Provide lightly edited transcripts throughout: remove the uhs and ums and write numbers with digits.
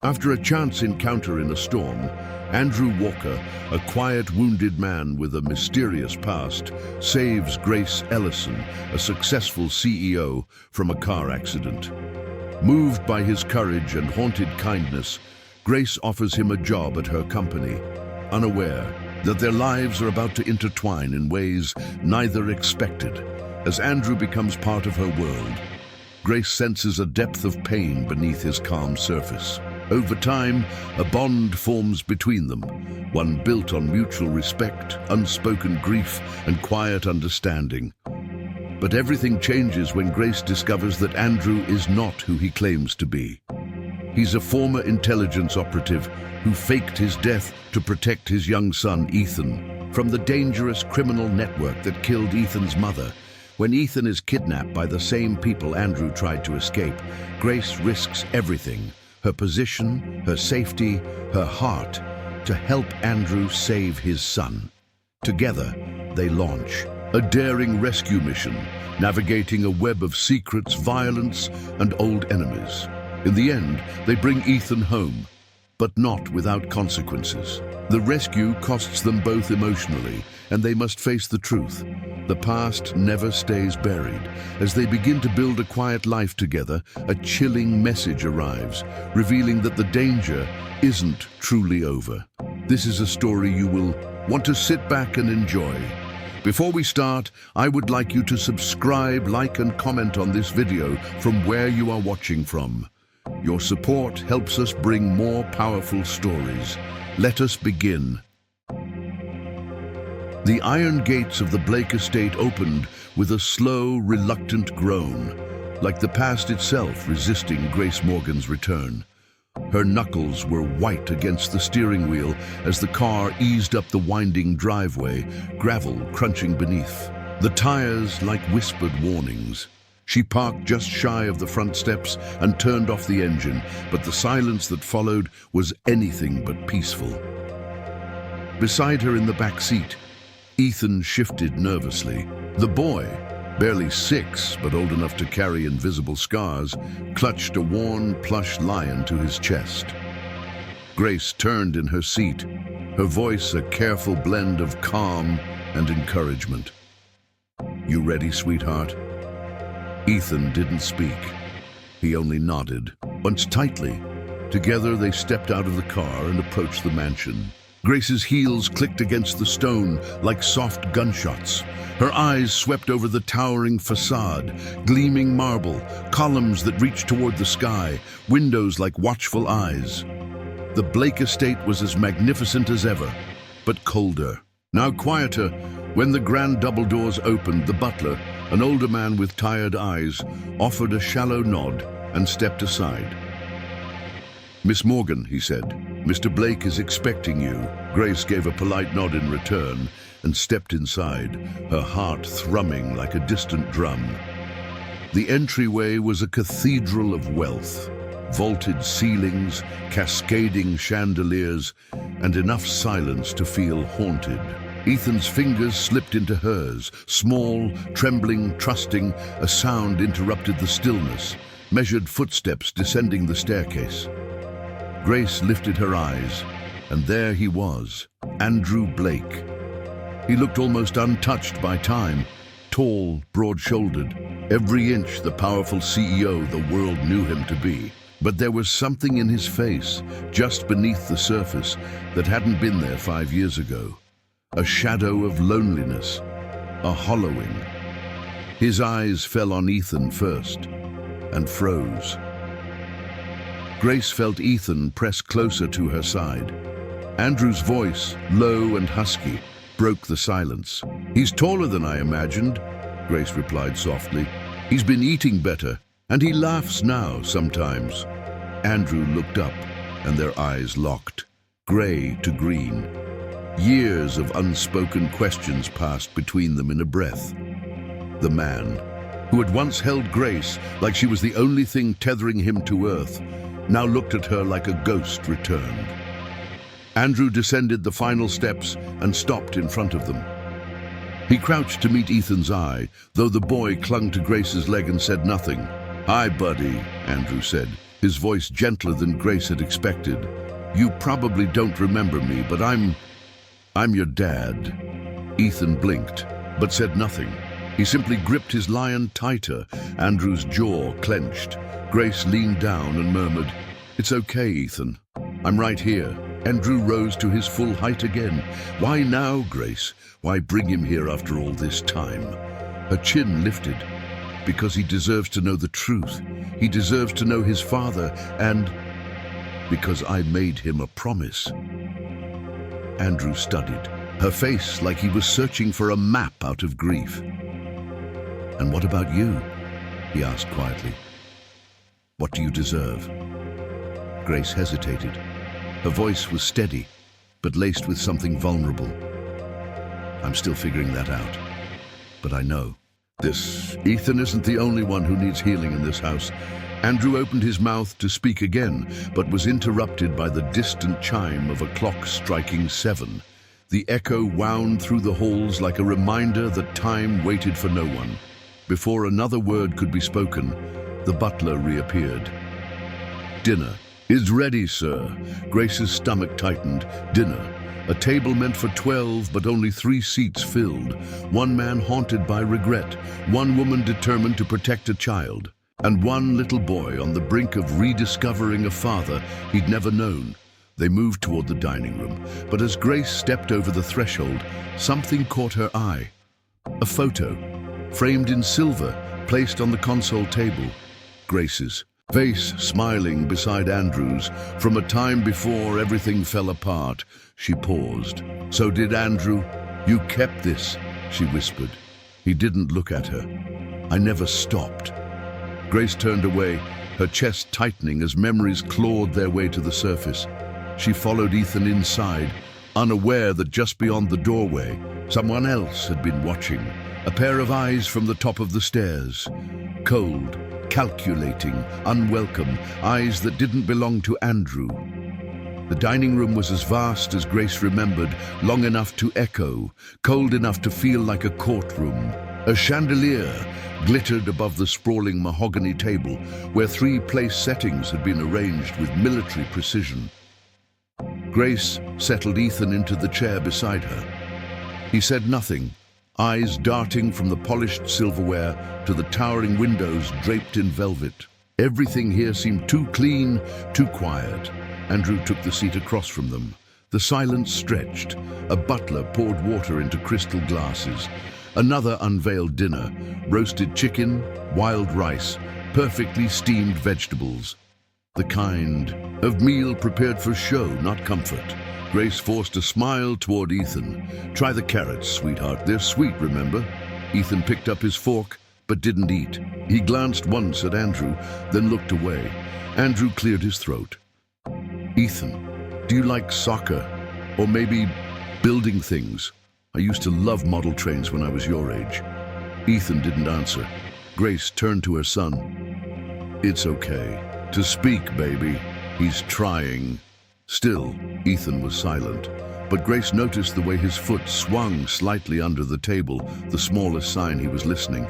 After a chance encounter in a storm, Andrew Walker, a quiet, wounded man with a mysterious past, saves Grace Ellison, a successful CEO, from a car accident. Moved by his courage and haunted kindness, Grace offers him a job at her company, unaware that their lives are about to intertwine in ways neither expected. As Andrew becomes part of her world, Grace senses a depth of pain beneath his calm surface. Over time, a bond forms between them, one built on mutual respect, unspoken grief, and quiet understanding. But everything changes when Grace discovers that Andrew is not who he claims to be. He's a former intelligence operative who faked his death to protect his young son, Ethan, from the dangerous criminal network that killed Ethan's mother. When Ethan is kidnapped by the same people Andrew tried to escape, Grace risks everything: her position, her safety, her heart, to help Andrew save his son. Together, they launch a daring rescue mission, navigating a web of secrets, violence, and old enemies. In the end, they bring Ethan home, but not without consequences. The rescue costs them both emotionally, and they must face the truth. The past never stays buried. As they begin to build a quiet life together, a chilling message arrives, revealing that the danger isn't truly over. This is a story you will want to sit back and enjoy. Before we start, I would like you to subscribe, like, and comment on this video from where you are watching from. Your support helps us bring more powerful stories. Let us begin. The iron gates of the Blake estate opened with a slow, reluctant groan, like the past itself resisting Grace Morgan's return. Her knuckles were white against the steering wheel as the car eased up the winding driveway, gravel crunching beneath. The tires like whispered warnings. She parked just shy of the front steps and turned off the engine, but the silence that followed was anything but peaceful. Beside her in the back seat, Ethan shifted nervously. The boy, barely 6 but old enough to carry invisible scars, clutched a worn plush lion to his chest. Grace turned in her seat, her voice a careful blend of calm and encouragement. "You ready, sweetheart?" Ethan didn't speak. He only nodded, bunched tightly. Together they stepped out of the car and approached the mansion. Grace's heels clicked against the stone like soft gunshots. Her eyes swept over the towering facade, gleaming marble, columns that reached toward the sky, windows like watchful eyes. The Blake estate was as magnificent as ever, but colder. Now quieter, when the grand double doors opened, the butler, an older man with tired eyes, offered a shallow nod and stepped aside. "Miss Morgan," he said, "Mr. Blake is expecting you." Grace gave a polite nod in return and stepped inside, her heart thrumming like a distant drum. The entryway was a cathedral of wealth, vaulted ceilings, cascading chandeliers, and enough silence to feel haunted. Ethan's fingers slipped into hers, small, trembling, trusting. A sound interrupted the stillness, measured footsteps descending the staircase. Grace lifted her eyes, and there he was, Andrew Blake. He looked almost untouched by time, tall, broad-shouldered, every inch the powerful CEO the world knew him to be. But there was something in his face, just beneath the surface, that hadn't been there 5 years ago. A shadow of loneliness, a hollowing. His eyes fell on Ethan first, and froze. Grace felt Ethan press closer to her side. Andrew's voice, low and husky, broke the silence. "He's taller than I imagined," Grace replied softly. "He's been eating better, and he laughs now sometimes." Andrew looked up, and their eyes locked, gray to green. Years of unspoken questions passed between them in a breath. The man, who had once held Grace like she was the only thing tethering him to earth, now looked at her like a ghost returned. Andrew descended the final steps and stopped in front of them. He crouched to meet Ethan's eye, though the boy clung to Grace's leg and said nothing. "Hi, buddy," Andrew said, his voice gentler than Grace had expected. "You probably don't remember me, but I'm your dad." Ethan blinked, but said nothing. He simply gripped his lion tighter. Andrew's jaw clenched. Grace leaned down and murmured, "It's okay, Ethan. I'm right here." Andrew rose to his full height again. "Why now, Grace? Why bring him here after all this time?" Her chin lifted. "Because he deserves to know the truth. He deserves to know his father, and because I made him a promise." Andrew studied, her face like he was searching for a map out of grief. "And what about you?" he asked quietly. "What do you deserve?" Grace hesitated. Her voice was steady, but laced with something vulnerable. "I'm still figuring that out, but I know. Ethan isn't the only one who needs healing in this house." Andrew opened his mouth to speak again, but was interrupted by the distant chime of a clock striking 7. The echo wound through the halls like a reminder that time waited for no one. Before another word could be spoken, the butler reappeared. "Dinner is ready, sir." Grace's stomach tightened. Dinner. A table meant for 12, but only 3 seats filled. One man haunted by regret, one woman determined to protect a child, and one little boy on the brink of rediscovering a father he'd never known. They moved toward the dining room, but as Grace stepped over the threshold, something caught her eye. A photo, framed in silver, placed on the console table. Grace's. Face smiling beside Andrew's, from a time before everything fell apart. She paused. "So did Andrew? You kept this," she whispered. He didn't look at her. "I never stopped." Grace turned away, her chest tightening as memories clawed their way to the surface. She followed Ethan inside, unaware that just beyond the doorway, someone else had been watching. A pair of eyes from the top of the stairs. Cold, calculating, unwelcome, eyes that didn't belong to Andrew. The dining room was as vast as Grace remembered, long enough to echo, cold enough to feel like a courtroom. A chandelier glittered above the sprawling mahogany table, where 3 place settings had been arranged with military precision. Grace settled Ethan into the chair beside her. He said nothing, eyes darting from the polished silverware to the towering windows draped in velvet. Everything here seemed too clean, too quiet. Andrew took the seat across from them. The silence stretched. A butler poured water into crystal glasses. Another unveiled dinner, roasted chicken, wild rice, perfectly steamed vegetables. The kind of meal prepared for show, not comfort. Grace forced a smile toward Ethan. "Try the carrots, sweetheart. They're sweet, remember?" Ethan picked up his fork, but didn't eat. He glanced once at Andrew, then looked away. Andrew cleared his throat. "Ethan, do you like soccer? Or maybe building things? I used to love model trains when I was your age." Ethan didn't answer. Grace turned to her son. "It's okay. To speak, baby. He's trying." Still, Ethan was silent, but Grace noticed the way his foot swung slightly under the table, the smallest sign he was listening.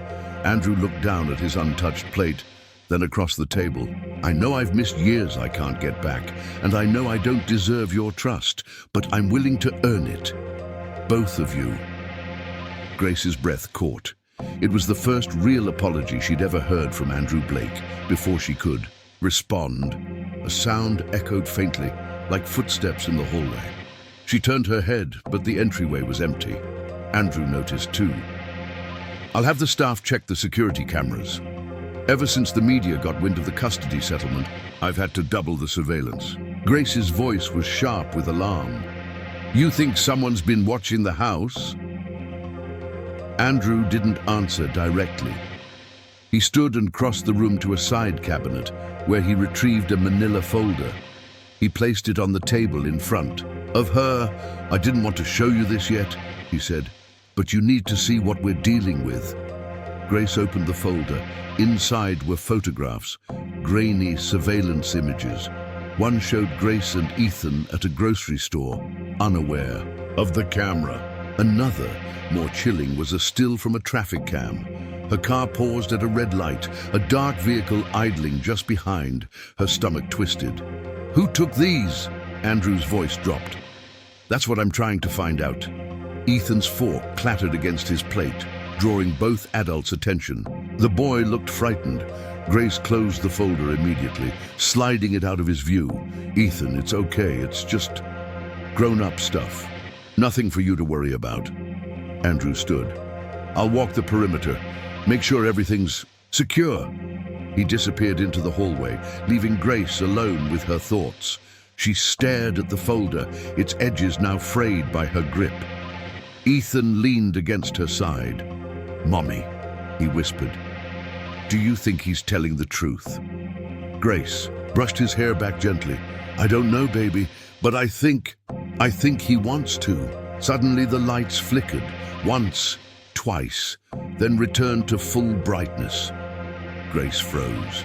Andrew looked down at his untouched plate, then across the table. "I know I've missed years I can't get back, and I know I don't deserve your trust, but I'm willing to earn it. Both of you." Grace's breath caught. It was the first real apology she'd ever heard from Andrew Blake. Before she could respond, a sound echoed faintly, like footsteps in the hallway. She turned her head, but the entryway was empty. Andrew noticed too. "I'll have the staff check the security cameras. Ever since the media got wind of the custody settlement, I've had to double the surveillance." Grace's voice was sharp with alarm. "You think someone's been watching the house?" Andrew didn't answer directly. He stood and crossed the room to a side cabinet, where he retrieved a manila folder. He placed it on the table in front of her. "I didn't want to show you this yet," he said, "but you need to see what we're dealing with." Grace opened the folder. Inside were photographs, grainy surveillance images. One showed Grace and Ethan at a grocery store, unaware of the camera. Another, more chilling, was a still from a traffic cam. Her car paused at a red light, a dark vehicle idling just behind. Her stomach twisted. "Who took these?" Andrew's voice dropped. "That's what I'm trying to find out." Ethan's fork clattered against his plate, drawing both adults' attention. The boy looked frightened. Grace closed the folder immediately, sliding it out of his view. "Ethan, it's okay. It's just grown-up stuff. Nothing for you to worry about." Andrew stood. "I'll walk the perimeter. Make sure everything's secure." He disappeared into the hallway, leaving Grace alone with her thoughts. She stared at the folder, its edges now frayed by her grip. Ethan leaned against her side. "Mommy," he whispered. "Do you think he's telling the truth?" Grace brushed his hair back gently. "I don't know, baby, but I think he wants to." Suddenly the lights flickered, once, twice, then returned to full brightness. Grace froze.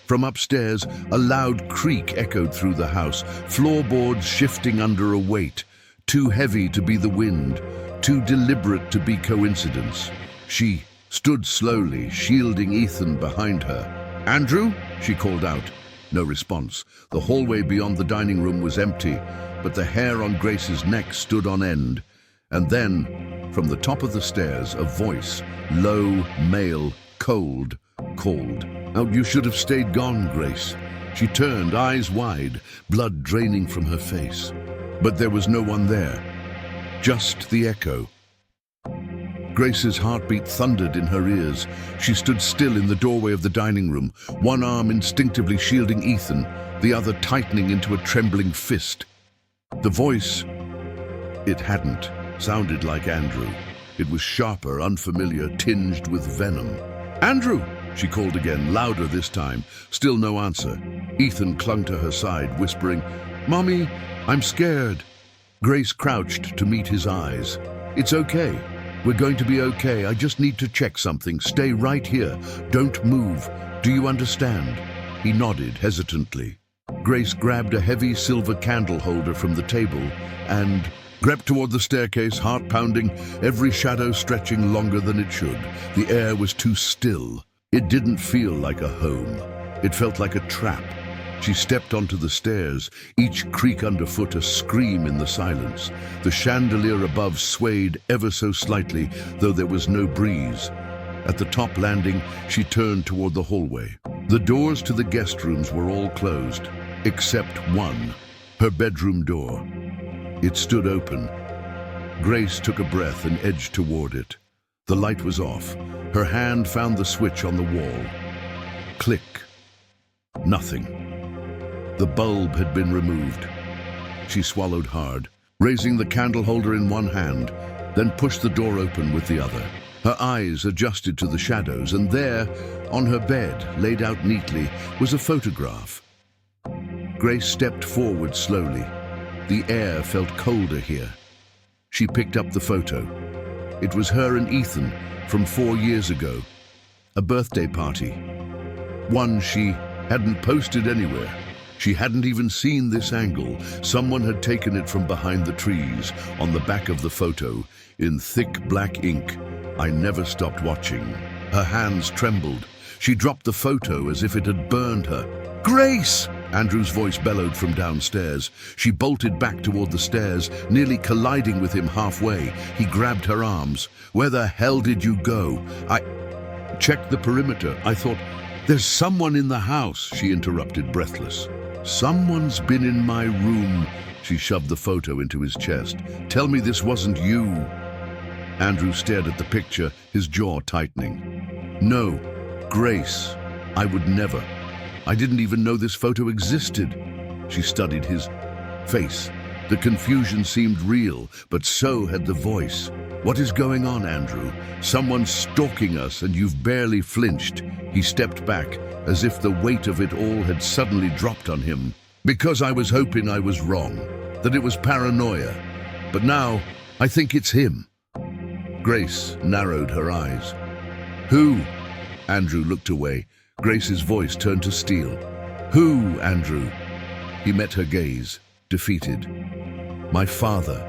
From upstairs, a loud creak echoed through the house, floorboards shifting under a weight, too heavy to be the wind, too deliberate to be coincidence. She stood slowly, shielding Ethan behind her. "Andrew?" she called out. No response. The hallway beyond the dining room was empty, but the hair on Grace's neck stood on end. And then, from the top of the stairs, a voice, low, male, cold, called. "Oh, you should have stayed gone, Grace." She turned, eyes wide, blood draining from her face. But there was no one there, just the echo. Grace's heartbeat thundered in her ears. She stood still in the doorway of the dining room, one arm instinctively shielding Ethan, the other tightening into a trembling fist. The voice, it hadn't sounded like Andrew. It was sharper, unfamiliar, tinged with venom. "Andrew!" she called again, louder this time. Still no answer. Ethan clung to her side, whispering, "Mommy, I'm scared." Grace crouched to meet his eyes. "It's okay. We're going to be okay. I just need to check something. Stay right here. Don't move. Do you understand?" He nodded hesitantly. Grace grabbed a heavy silver candle holder from the table and crept toward the staircase, heart pounding, every shadow stretching longer than it should. The air was too still. It didn't feel like a home. It felt like a trap. She stepped onto the stairs, each creak underfoot a scream in the silence. The chandelier above swayed ever so slightly, though there was no breeze. At the top landing, she turned toward the hallway. The doors to the guest rooms were all closed, except one, her bedroom door. It stood open. Grace took a breath and edged toward it. The light was off. Her hand found the switch on the wall. Click. Nothing. The bulb had been removed. She swallowed hard, raising the candle holder in one hand, then pushed the door open with the other. Her eyes adjusted to the shadows, and there, on her bed, laid out neatly, was a photograph. Grace stepped forward slowly. The air felt colder here. She picked up the photo. It was her and Ethan from 4 years ago. A birthday party. One she hadn't posted anywhere. She hadn't even seen this angle. Someone had taken it from behind the trees, on the back of the photo, in thick black ink. I never stopped watching. Her hands trembled. She dropped the photo as if it had burned her. "Grace!" Andrew's voice bellowed from downstairs. She bolted back toward the stairs, nearly colliding with him halfway. He grabbed her arms. "Where the hell did you go?" "I checked the perimeter. I thought, there's someone in the house," she interrupted, breathless. "Someone's been in my room." She shoved the photo into his chest. "Tell me this wasn't you." Andrew stared at the picture, his jaw tightening. "No, Grace, I would never. I didn't even know this photo existed." She studied his face. The confusion seemed real, but so had the voice. "What is going on, Andrew? Someone's stalking us and you've barely flinched." He stepped back, as if the weight of it all had suddenly dropped on him. "Because I was hoping I was wrong, that it was paranoia. But now, I think it's him." Grace narrowed her eyes. "Who?" Andrew looked away. Grace's voice turned to steel. "Who, Andrew?" He met her gaze, defeated. "My father."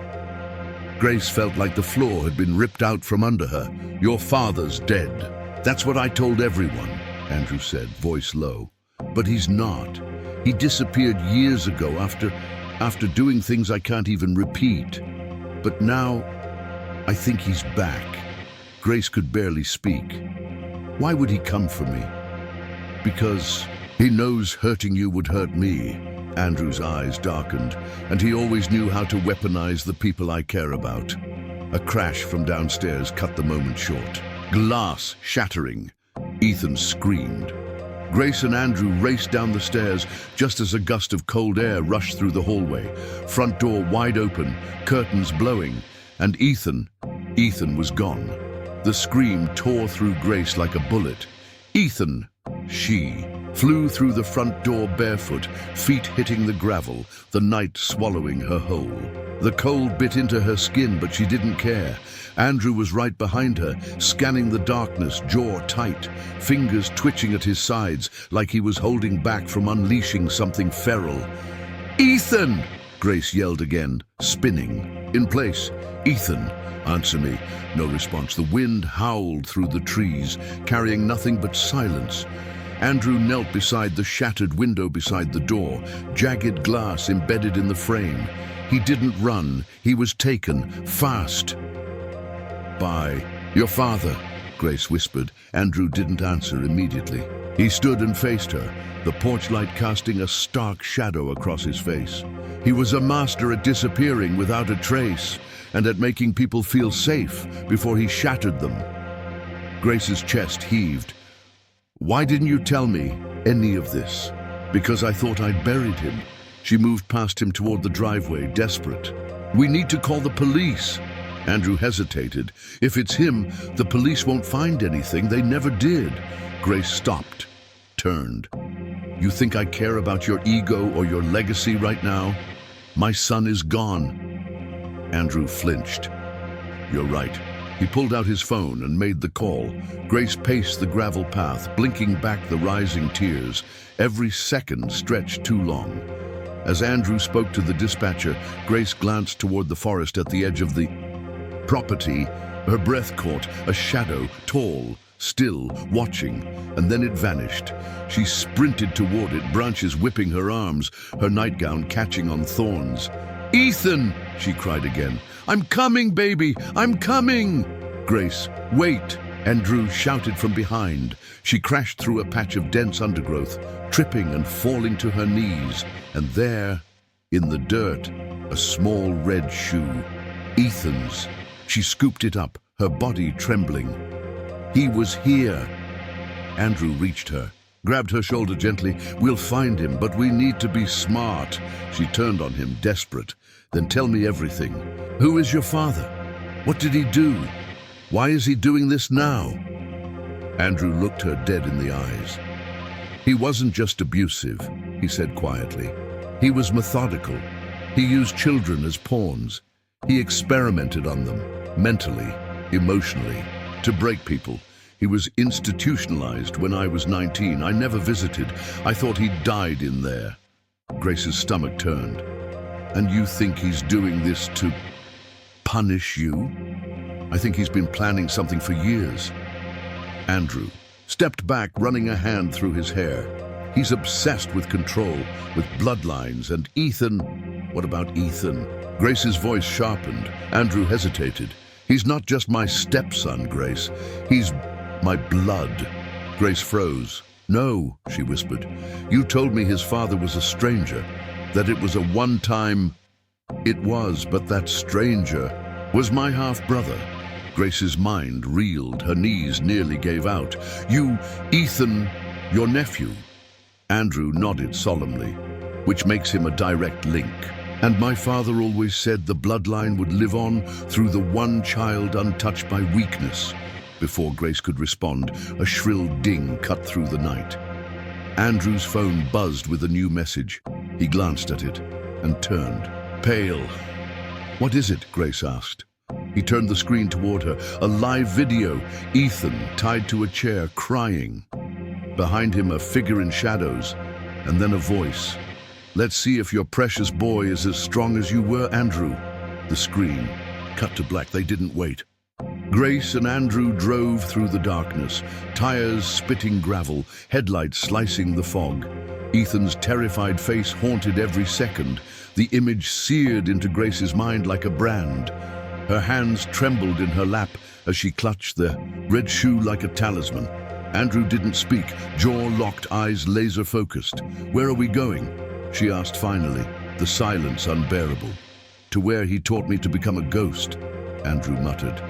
Grace felt like the floor had been ripped out from under her. "Your father's dead." That's what I told everyone, Andrew said, voice low. But he's not. He disappeared years ago after doing things I can't even repeat. But now, I think he's back. Grace could barely speak. Why would he come for me? Because he knows hurting you would hurt me. Andrew's eyes darkened, and he always knew how to weaponize the people I care about. A crash from downstairs cut the moment short. Glass shattering. Ethan screamed. Grace and Andrew raced down the stairs just as a gust of cold air rushed through the hallway. Front door wide open, curtains blowing, and Ethan was gone. The scream tore through Grace like a bullet. Ethan, she flew through the front door barefoot, feet hitting the gravel, the night swallowing her whole. The cold bit into her skin, but she didn't care. Andrew was right behind her, scanning the darkness, jaw tight, fingers twitching at his sides like he was holding back from unleashing something feral. "Ethan!" Grace yelled again, spinning. In place. "Ethan, answer me." No response. The wind howled through the trees, carrying nothing but silence. Andrew knelt beside the shattered window beside the door, jagged glass embedded in the frame. He didn't run. He was taken, fast. "By your father," Grace whispered. Andrew didn't answer immediately. He stood and faced her, the porch light casting a stark shadow across his face. He was a master at disappearing without a trace, and at making people feel safe before he shattered them. Grace's chest heaved. "Why didn't you tell me any of this?" "Because I thought I'd buried him." She moved past him toward the driveway, desperate. "We need to call the police." Andrew hesitated. "If it's him, the police won't find anything. They never did." Grace stopped, turned. "You think I care about your ego or your legacy right now? My son is gone." Andrew flinched. "You're right." He pulled out his phone and made the call. Grace paced the gravel path, blinking back the rising tears. Every second stretched too long. As Andrew spoke to the dispatcher, Grace glanced toward the forest at the edge of the property. Her breath caught, a shadow, tall, still, watching, and then it vanished. She sprinted toward it, branches whipping her arms, her nightgown catching on thorns. "Ethan!" she cried again. "I'm coming, baby! I'm coming!" "Grace, wait!" Andrew shouted from behind. She crashed through a patch of dense undergrowth, tripping and falling to her knees. And there, in the dirt, a small red shoe. Ethan's. She scooped it up, her body trembling. He was here. Andrew reached her, grabbed her shoulder gently. "We'll find him, but we need to be smart." She turned on him, desperate. "Then tell me everything. Who is your father? What did he do? Why is he doing this now?" Andrew looked her dead in the eyes. "He wasn't just abusive," he said quietly. "He was methodical. He used children as pawns. He experimented on them, mentally, emotionally, to break people. He was institutionalized when I was 19. I never visited. I thought he died in there." Grace's stomach turned. "And you think he's doing this to punish you?" "I think he's been planning something for years." Andrew stepped back, running a hand through his hair. "He's obsessed with control, with bloodlines, and Ethan..." "What about Ethan?" Grace's voice sharpened. Andrew hesitated. "He's not just my stepson, Grace. He's my blood." Grace froze. "No," she whispered. "You told me his father was a stranger, that it was a one-time..." "It was, but that stranger was my half-brother." Grace's mind reeled, her knees nearly gave out. "You, Ethan, your nephew." Andrew nodded solemnly. "Which makes him a direct link. And my father always said the bloodline would live on through the one child untouched by weakness." Before Grace could respond, a shrill ding cut through the night. Andrew's phone buzzed with a new message. He glanced at it and turned, pale. "What is it?" Grace asked. He turned the screen toward her. A live video. Ethan tied to a chair, crying. Behind him, a figure in shadows, and then a voice. "Let's see if your precious boy is as strong as you were, Andrew." The screen cut to black. They didn't wait. Grace and Andrew drove through the darkness, tires spitting gravel, headlights slicing the fog. Ethan's terrified face haunted every second, the image seared into Grace's mind like a brand. Her hands trembled in her lap as she clutched the red shoe like a talisman. Andrew didn't speak, jaw locked, eyes laser-focused. "Where are we going?" she asked finally, the silence unbearable. "To where he taught me to become a ghost," Andrew muttered.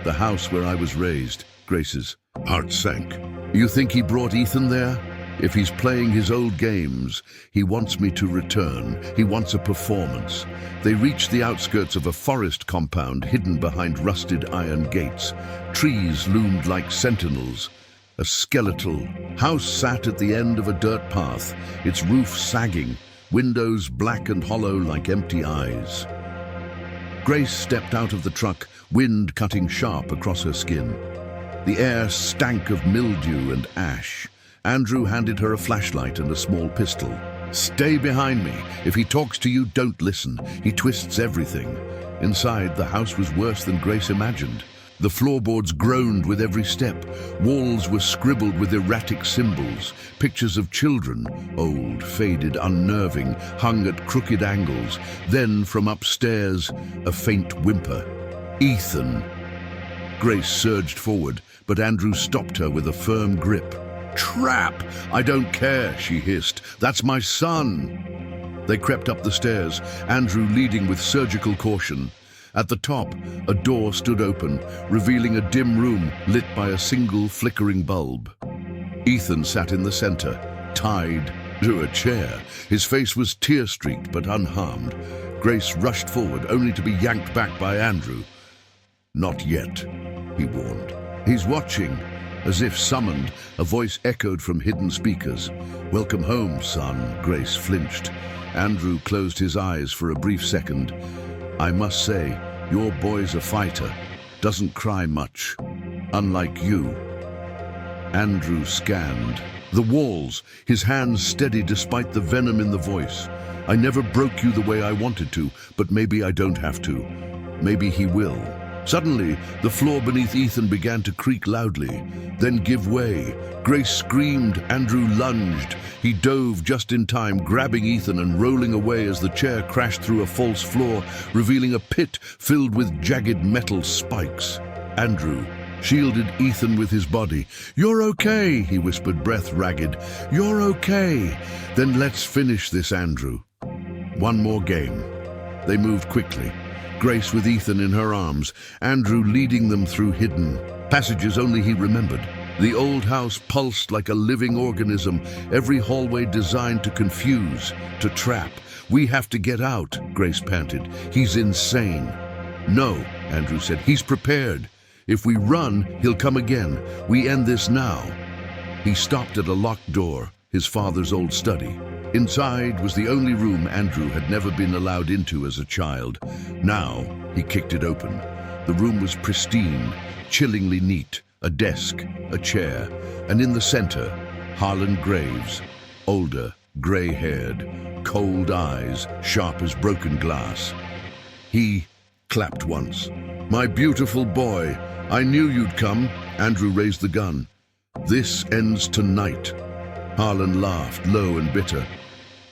"The house where I was raised." Grace's heart sank. "You think he brought Ethan there? If he's playing his old games, he wants me to return. He wants a performance." They reached the outskirts of a forest compound hidden behind rusted iron gates. Trees loomed like sentinels. A skeletal house sat at the end of a dirt path, its roof sagging, windows black and hollow like empty eyes. Grace stepped out of the truck, wind cutting sharp across her skin. The air stank of mildew and ash. Andrew handed her a flashlight and a small pistol. "Stay behind me. If he talks to you, don't listen. He twists everything." Inside, the house was worse than Grace imagined. The floorboards groaned with every step. Walls were scribbled with erratic symbols. Pictures of children, old, faded, unnerving, hung at crooked angles. Then, from upstairs, a faint whimper. "Ethan!" Grace surged forward, but Andrew stopped her with a firm grip. "Trap! I don't care," she hissed. "That's my son!" They crept up the stairs, Andrew leading with surgical caution. At the top, a door stood open, revealing a dim room lit by a single flickering bulb. Ethan sat in the center, tied to a chair. His face was tear-streaked but unharmed. Grace rushed forward, only to be yanked back by Andrew. "Not yet," he warned. "He's watching." As if summoned, a voice echoed from hidden speakers. "Welcome home, son." Grace flinched. Andrew closed his eyes for a brief second. "I must say, your boy's a fighter. Doesn't cry much. Unlike you." Andrew scanned the walls, his hands steady despite the venom in the voice. "I never broke you the way I wanted to, but maybe I don't have to. Maybe he will." Suddenly, the floor beneath Ethan began to creak loudly, then give way. Grace screamed. Andrew lunged. He dove just in time, grabbing Ethan and rolling away as the chair crashed through a false floor, revealing a pit filled with jagged metal spikes. Andrew shielded Ethan with his body. "You're okay," he whispered, breath ragged. "You're okay." "Then let's finish this, Andrew. One more game." They moved quickly. Grace with Ethan in her arms, Andrew leading them through hidden passages only he remembered. The old house pulsed like a living organism, every hallway designed to confuse, to trap. "We have to get out," Grace panted. "He's insane." "No," Andrew said. "He's prepared. If we run, he'll come again. We end this now." He stopped at a locked door, his father's old study. Inside was the only room Andrew had never been allowed into as a child. Now, he kicked it open. The room was pristine, chillingly neat, a desk, a chair, and in the center, Harlan Graves, older, gray-haired, cold eyes, sharp as broken glass. He clapped once. "My beautiful boy, I knew you'd come." Andrew raised the gun. "This ends tonight." Harlan laughed, low and bitter.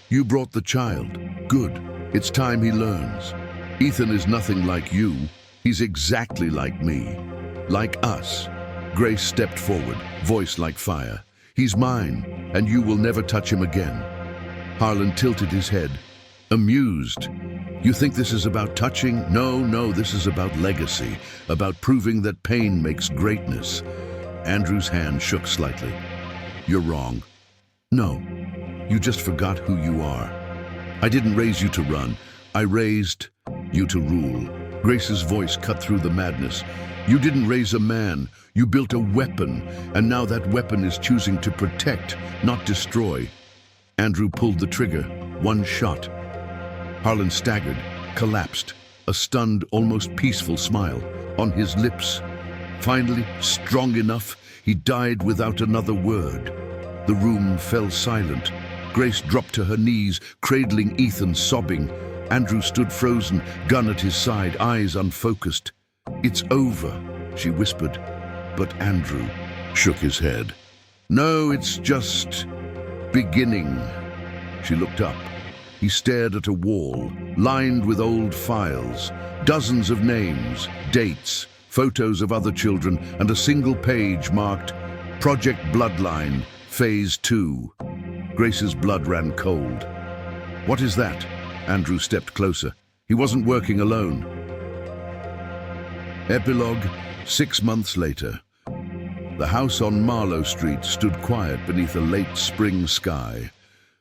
"You brought the child. Good. It's time he learns. Ethan is nothing like you. He's exactly like me. Like us." Grace stepped forward, voice like fire. "He's mine, and you will never touch him again." Harlan tilted his head, amused. "You think this is about touching? No, this is about legacy, about proving that pain makes greatness." Andrew's hand shook slightly. "You're wrong. No, you just forgot who you are. I didn't raise you to run. I raised you to rule." Grace's voice cut through the madness. "You didn't raise a man. You built a weapon, and now that weapon is choosing to protect, not destroy." Andrew pulled the trigger. One shot. Harlan staggered, collapsed, a stunned, almost peaceful smile on his lips. Finally, strong enough, he died without another word. The room fell silent. Grace dropped to her knees, cradling Ethan, sobbing. Andrew stood frozen, gun at his side, eyes unfocused. "It's over," she whispered, but Andrew shook his head. No, it's just beginning. She looked up. He stared at a wall, lined with old files, dozens of names, dates, photos of other children, and a single page marked Project Bloodline, Phase 2. Grace's blood ran cold. What is that? Andrew stepped closer. He wasn't working alone. Epilogue, 6 months later. The house on Marlow Street stood quiet beneath a late spring sky.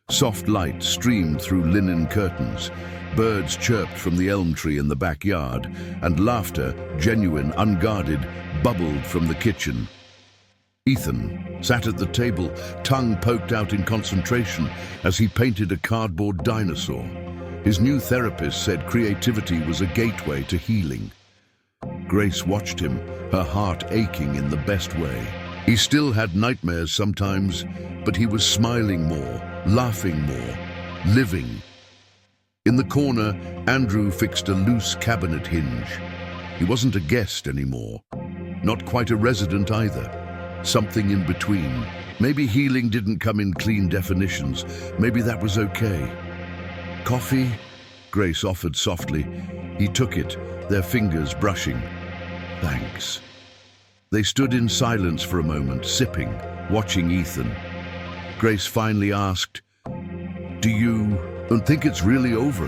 Soft light streamed through linen curtains. Birds chirped from the elm tree in the backyard, and laughter, genuine, unguarded, bubbled from the kitchen. Ethan sat at the table, tongue poked out in concentration as he painted a cardboard dinosaur. His new therapist said creativity was a gateway to healing. Grace watched him, her heart aching in the best way. He still had nightmares sometimes, but he was smiling more, laughing more, living. In the corner, Andrew fixed a loose cabinet hinge. He wasn't a guest anymore. Not quite a resident either. Something in between. Maybe healing didn't come in clean definitions. Maybe that was okay. Coffee? Grace offered softly. He took it, their fingers brushing. Thanks. They stood in silence for a moment, sipping, watching Ethan. Grace finally asked, "Do you don't think it's really over?"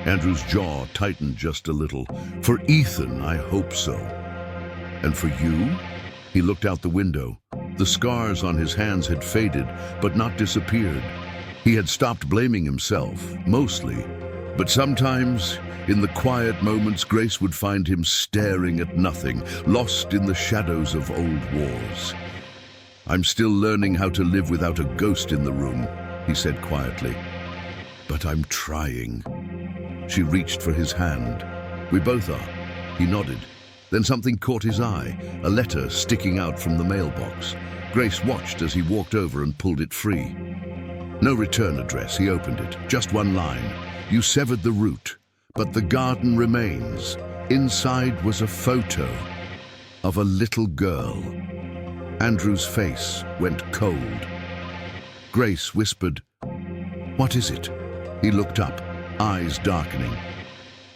Andrew's jaw tightened just a little. "For Ethan, I hope so." "And for you?" He looked out the window. The scars on his hands had faded, but not disappeared. He had stopped blaming himself, mostly. But sometimes, in the quiet moments, Grace would find him staring at nothing, lost in the shadows of old wars. "I'm still learning how to live without a ghost in the room," he said quietly. "But I'm trying." She reached for his hand. "We both are." He nodded. Then something caught his eye, a letter sticking out from the mailbox. Grace watched as he walked over and pulled it free. No return address. He opened it. Just one line. "You severed the route, but the garden remains." Inside was a photo of a little girl. Andrew's face went cold. Grace whispered, "What is it?" He looked up, eyes darkening.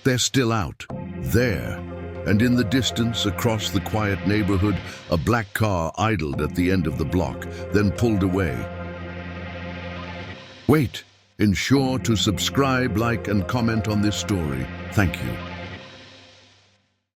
"They're still out. There." And in the distance, across the quiet neighborhood, a black car idled at the end of the block, then pulled away. Wait! Ensure to subscribe, like, and comment on this story. Thank you.